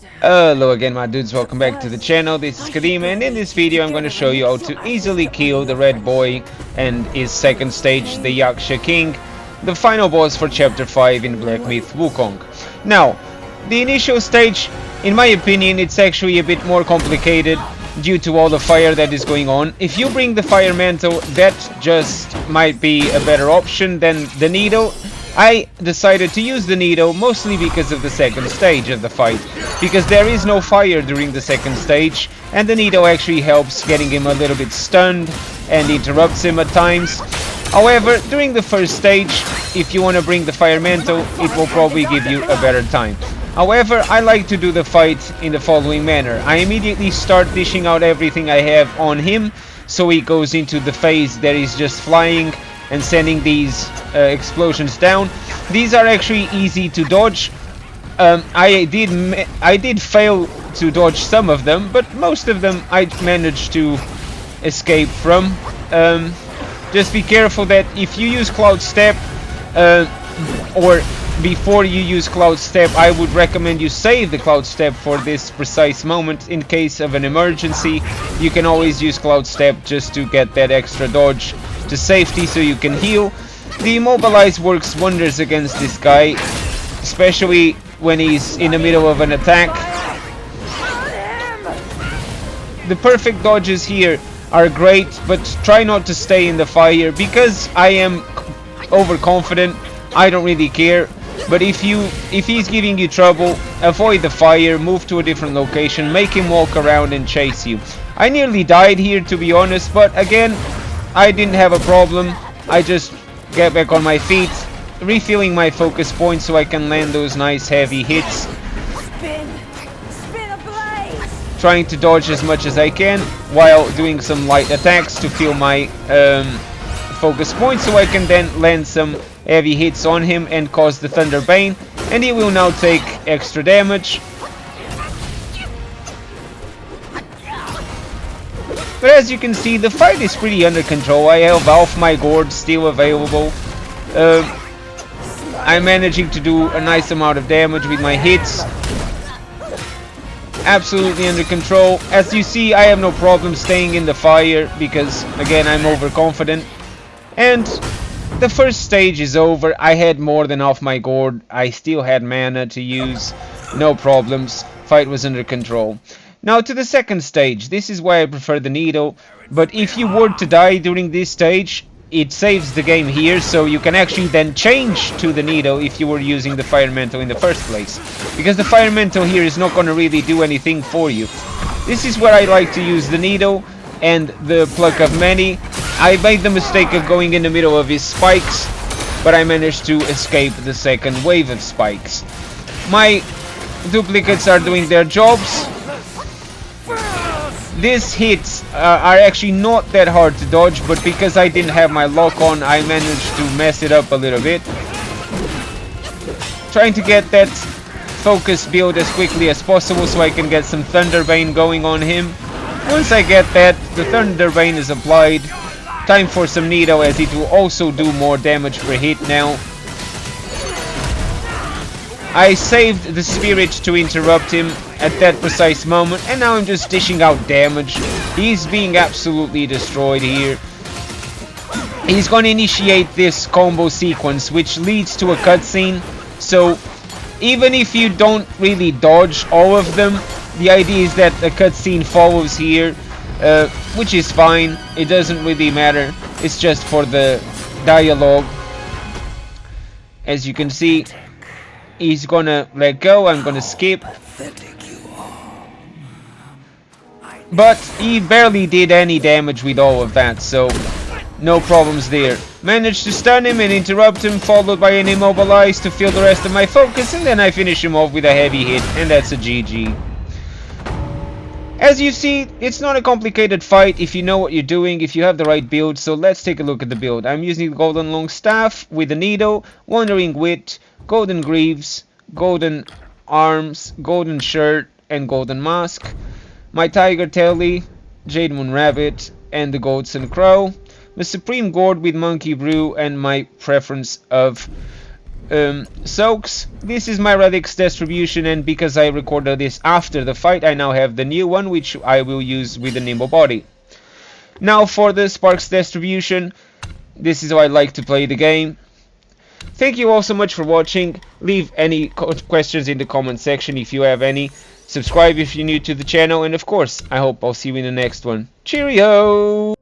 Hello again my dudes, welcome back to the channel. This is Kadim, and in this video I'm going to show you how to easily kill the red boy and his second stage, the Yashka King, the final boss for chapter 5 in Black Myth Wukong. Now, the initial stage, in my opinion, it's actually a bit more complicated due to all the fire that is going on. If you bring the fire mantle, that just might be a better option than the needle. I decided to use the needle mostly because of the second stage of the fight, because there is no fire during the second stage, and the needle actually helps getting him a little bit stunned and interrupts him at times. However, during the first stage, if you want to bring the fire mantle, it will probably give you a better time. However, I like to do the fight in the following manner. I immediately start dishing out everything I have on him, so he goes into the phase that is just flying and sending these explosions down. These are actually easy to dodge. I did fail to dodge some of them, but most of them I managed to escape from. Just be careful that if you use Cloud Step, or before you use Cloud Step, I would recommend you save the Cloud Step for this precise moment. In case of an emergency, you can always use Cloud Step just to get that extra dodge to safety so you can heal. The Immobilize works wonders against this guy, especially when he's in the middle of an attack. The perfect dodges here are great, but try not to stay in the fire. Because I am overconfident, I don't really care. But if he's giving you trouble, avoid the fire, move to a different location, make him walk around and chase you. I nearly died here, to be honest, but again, I didn't have a problem. I just get back on my feet, refilling my focus points so I can land those nice heavy hits. Trying to dodge as much as I can while doing some light attacks to fill my focus points so I can then land some heavy hits on him and cause the Thunder Bane, and he will now take extra damage. But as you can see, the fight is pretty under control. I have half my gourd still available. I'm managing to do a nice amount of damage with my hits. Absolutely under control. As you see, I have no problem staying in the fire because, again, I'm overconfident. And the first stage is over. I had more than half my gourd. I still had mana to use. No problems. Fight was under control. Now to the second stage. This is why I prefer the needle, but if you were to die during this stage, it saves the game here, so you can actually then change to the needle if you were using the fire mantle in the first place, because the fire mantle here is not going to really do anything for you. This is where I like to use the needle and the pluck of many. I made the mistake of going in the middle of his spikes, but I managed to escape the second wave of spikes. My duplicates are doing their jobs. These hits are actually not that hard to dodge, but because I didn't have my lock on, I managed to mess it up a little bit. Trying to get that focus build as quickly as possible so I can get some Thunder Bane going on him. Once I get that, the Thunder Bane is applied. Time for some needle, as it will also do more damage per hit now. I saved the spirit to interrupt him at that precise moment, and now I'm just dishing out damage. He's being absolutely destroyed here. He's going to initiate this combo sequence, which leads to a cutscene. So even if you don't really dodge all of them, the idea is that a cutscene follows here, which is fine. It doesn't really matter. It's just for the dialogue. As you can see, he's gonna let go. I'm gonna skip. But he barely did any damage with all of that, so no problems there. Managed to stun him and interrupt him, followed by an Immobilize to fill the rest of my focus, and then I finish him off with a heavy hit, and that's a GG. As you see, it's not a complicated fight if you know what you're doing, if you have the right build, so let's take a look at the build. I'm using the Golden Long Staff with a needle, Wandering Wit, Golden Greaves, Golden Arms, Golden Shirt, and Golden Mask. My Tiger Telly, Jade Moon Rabbit, and the Goldson Crow. The Supreme Gourd with Monkey Brew, and my preference of soaks. This is my radix distribution, and because I recorded this after the fight, I now have the new one, which I will use with the nimble body. Now for the sparks distribution, this is how I like to play the game. Thank you all so much for watching. Leave any questions in the comment section if you have any. Subscribe if you're new to the channel, and of course, I hope I'll see you in the next one. Cheerio!